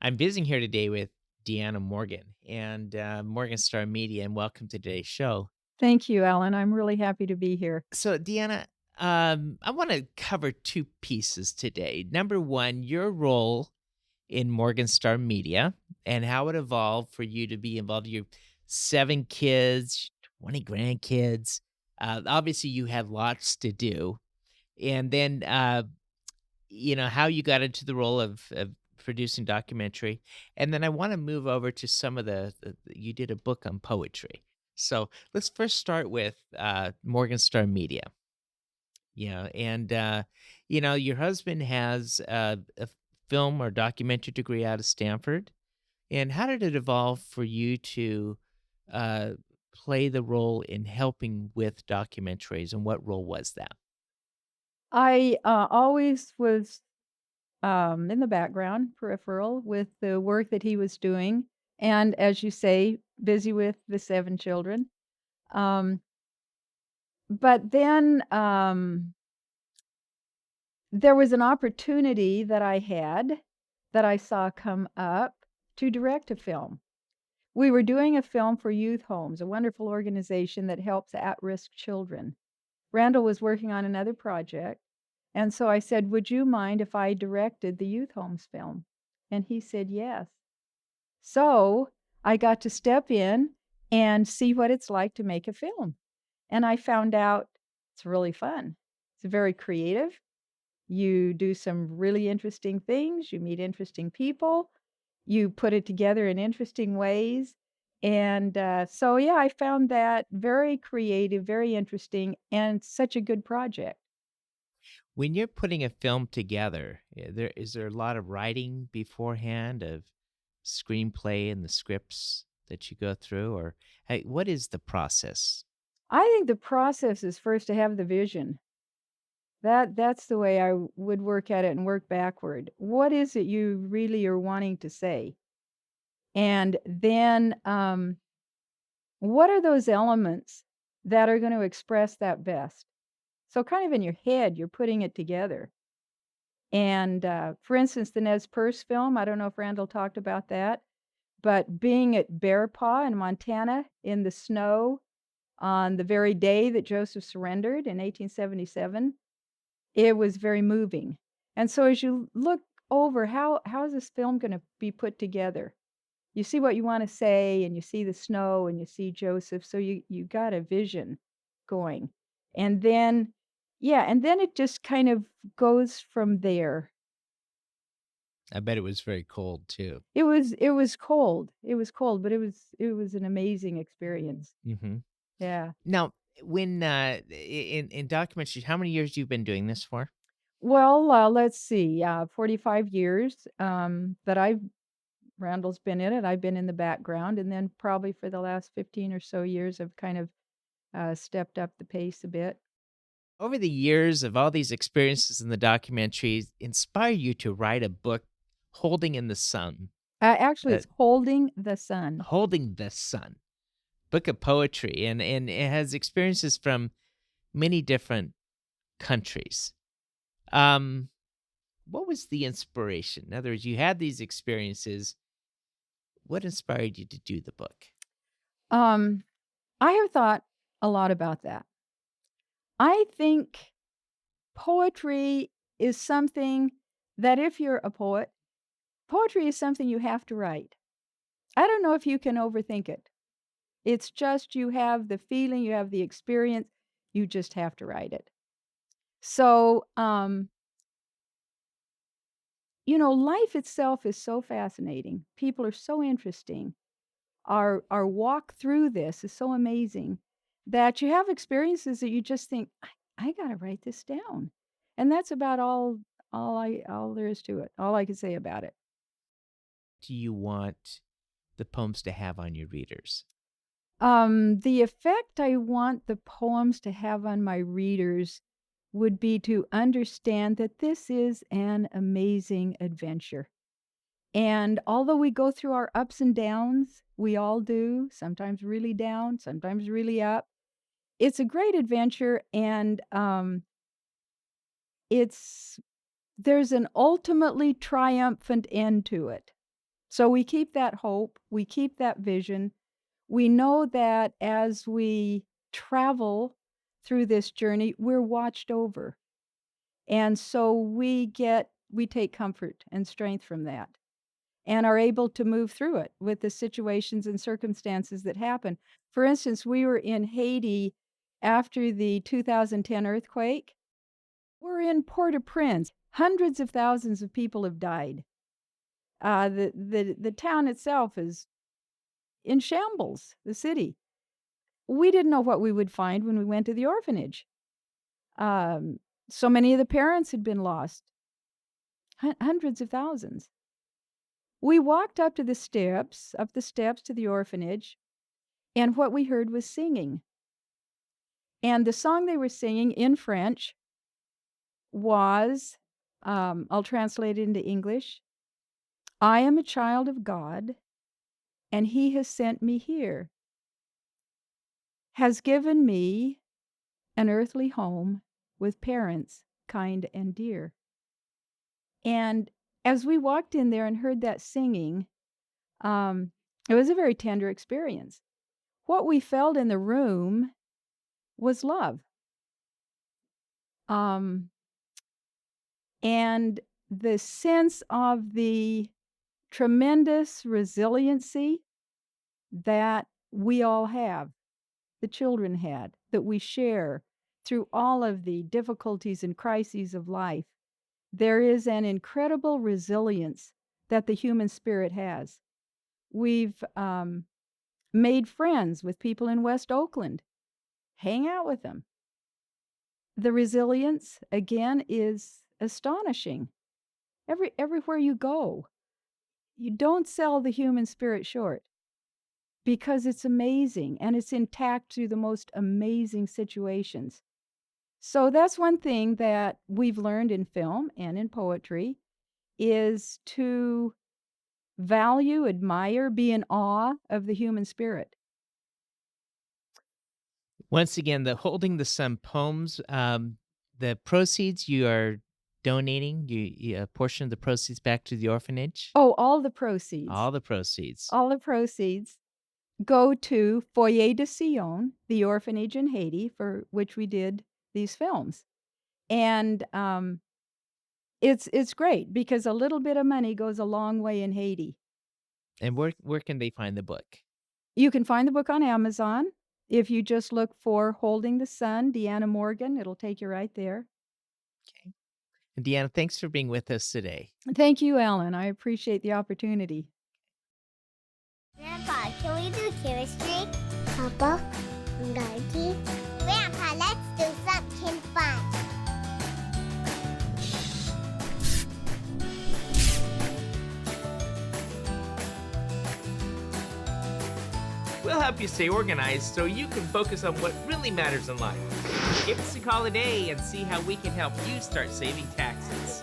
I'm visiting here today with DeAnna Morgan and Morgan Star Media, and welcome to today's show. Thank you, Alan. I'm really happy to be here. So, DeAnna, I want to cover two pieces today. Number one, your role in Morgan Star Media and how it evolved for you to be involved. You 7 kids, 20 grandkids. Obviously, you had lots to do. And then how you got into the role of producing documentary, and then I wanna move over to some of the you did a book on poetry. So, let's first start with, Morgan Star Media, your husband has a film or documentary degree out of Stanford, and how did it evolve for you to, uh, play the role in helping with documentaries, and what role was that? I always was in the background, peripheral, with the work that he was doing. And as you say, busy with the 7 children. Um, but then there was an opportunity that I had that I saw come up to direct a film. We were doing a film for Youth Homes, a wonderful organization that helps at risk children. Randall was working on another project. And so I said, "Would you mind if I directed the youth homes film?" And he said, "Yes." So I got to step in and see what it's like to make a film. And I found out it's really fun. It's very creative. You do some really interesting things, you meet interesting people, you put it together in interesting ways. And yeah, I found that very creative, very interesting, and such a good project. When you're putting a film together, is there a lot of writing beforehand of screenplay and the scripts that you go through, or hey, what is the process? I think the process is first to have the vision. That's the way I would work at it and work backward. What is it you really are wanting to say? And then what are those elements that are going to express that best? So kind of in your head, you're putting it together. And for instance, the Nez Perce film, I don't know if Randall talked about that, but being at Bear Paw in Montana in the snow on the very day that Joseph surrendered in 1877, it was very moving. And so as you look over how is this film gonna be put together? You see what you wanna say, and you see the snow, and you see Joseph, so you got a vision going. And then yeah, and then it just kind of goes from there. I bet it was very cold too. It was cold. It was cold, but it was an amazing experience. Hmm. Yeah. Now, when in documentaries, how many years you've been doing this for? Well, let's see, 45 years, that I've Randall's been in it, I've been in the background, and then probably for the last 15 or so years, I've kind of, stepped up the pace a bit. Over the years of all these experiences in the documentaries, inspire you to write a book, Holding in the Sun, Actually, uh, it's Holding the Sun. Holding the Sun, book of poetry, and it has experiences from many different countries. Um, what was the inspiration? In other words, you had these experiences. What inspired you to do the book? Um, I have thought a lot about that. I think poetry is something that if you're a poet, poetry is something you have to write. I don't know if you can overthink it. It's just you have the feeling, you have the experience, you just have to write it. So, life itself is so fascinating. People are so interesting. Our walk through this is so amazing that you have experiences that you just think, I gotta write this down. And that's about all there is to it, all I can say about it. Do you want the poems to have on your readers? The effect I want the poems to have on my readers would be to understand that this is an amazing adventure. And although we go through our ups and downs, we all do, sometimes really down, sometimes really up. It's a great adventure, and it's there's an ultimately triumphant end to it. So we keep that hope, we keep that vision. We know that as we travel through this journey, we're watched over. And so we take comfort and strength from that and are able to move through it with the situations and circumstances that happen. For instance, we were in Haiti after the 2010 earthquake. We're in Port-au-Prince. Hundreds of thousands of people have died. The town itself is in shambles, the city. We didn't know what we would find when we went to the orphanage. Um, so many of the parents had been lost, hundreds of thousands. We walked up the steps to the orphanage, and what we heard was singing. And the song they were singing in French was, I'll translate it into English. I am a child of God, and He has sent me here, has given me an earthly home with parents kind and dear. And as we walked in there and heard that singing, it was a very tender experience. What we felt in the room was love. Um, and the sense of the tremendous resiliency that we all have, the children had, that we share through all of the difficulties and crises of life. There is an incredible resilience that the human spirit has. We've made friends with people in West Oakland, hang out with them. The resilience, again, is astonishing. Everywhere you go, you don't sell the human spirit short because it's amazing and it's intact through the most amazing situations. So that's one thing that we've learned in film and in poetry is to value, admire, be in awe of the human spirit. Once again, the Holding the Sun poems, the proceeds you are donating, a portion of the proceeds back to the orphanage? Oh, all the proceeds. All the proceeds. All the proceeds go to Foyer de Sion, the orphanage in Haiti for which we did these films. And it's great because a little bit of money goes a long way in Haiti. And where can they find the book? You can find the book on Amazon. If you just look for Holding the Sun, DeAnna Morgan, it'll take you right there. Okay. And DeAnna, thanks for being with us today. Thank you, Ellen. I appreciate the opportunity. Grandpa, can we do chemistry? Papa, Daddy. Grandpa, let's do something fun. We'll help you stay organized so you can focus on what really matters in life. Give us a call today and see how we can help you start saving taxes.